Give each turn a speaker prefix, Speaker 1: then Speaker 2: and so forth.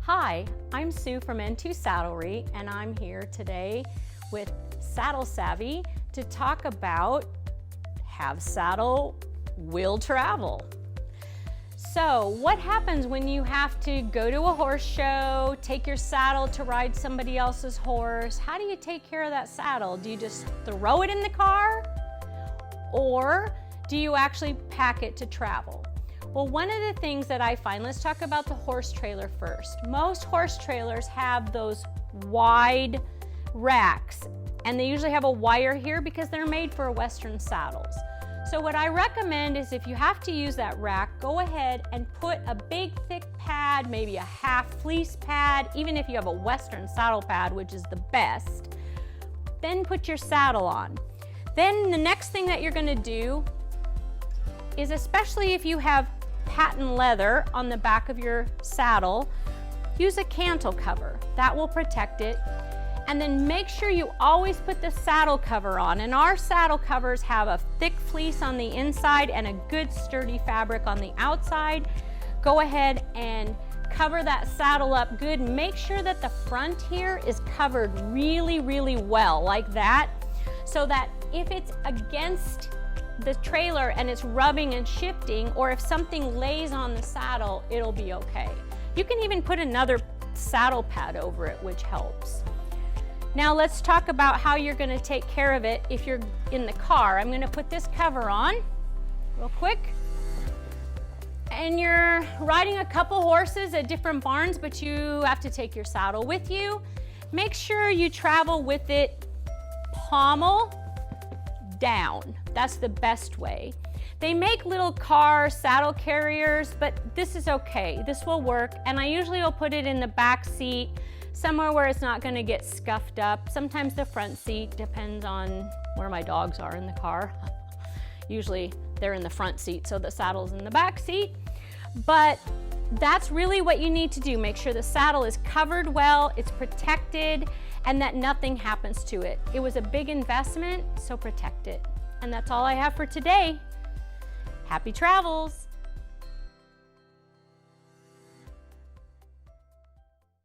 Speaker 1: Hi, I'm Sue from N2 Saddlery, and I'm here today with Saddle Savvy to talk about have saddle, will travel. So what happens when you have to go to a horse show, take your saddle to ride somebody else's horse? How do you take care of that saddle? Do you just throw it in the car? Or do you actually pack it to travel? Well, one of the things that I find, let's talk about the horse trailer first. Most horse trailers have those wide racks, and they usually have a wire here because they're made for Western saddles. So what I recommend is if you have to use that rack, go ahead and put a big thick pad, maybe a half fleece pad, even if you have a Western saddle pad, which is the best. Then put your saddle on. Then the next thing that you're gonna do is, especially if you have patent leather on the back of your saddle, use a cantle cover. That will protect it. And then make sure you always put the saddle cover on. And our saddle covers have a thick fleece on the inside and a good sturdy fabric on the outside. Go ahead and cover that saddle up good. Make sure that the front here is covered really, really well, like that, so that if it's against the trailer and it's rubbing and shifting, or if something lays on the saddle, it'll be okay. You can even put another saddle pad over it, which helps. Now let's talk about how you're going to take care of it if you're in the car. I'm going to put this cover on real quick. And you're riding a couple horses at different barns, but you have to take your saddle with you. Make sure you travel with it pommel down. That's the best way. They make little car saddle carriers, but this is okay. This will work, and I usually will put it in the back seat, somewhere where it's not going to get scuffed up. Sometimes the front seat, depends on where my dogs are in the car. Usually they're in the front seat, so the saddle's in the back seat. But that's really what you need to do. Make sure the saddle is covered well, it's protected, and that nothing happens to it. It was a big investment, so protect it. And that's all I have for today. Happy travels.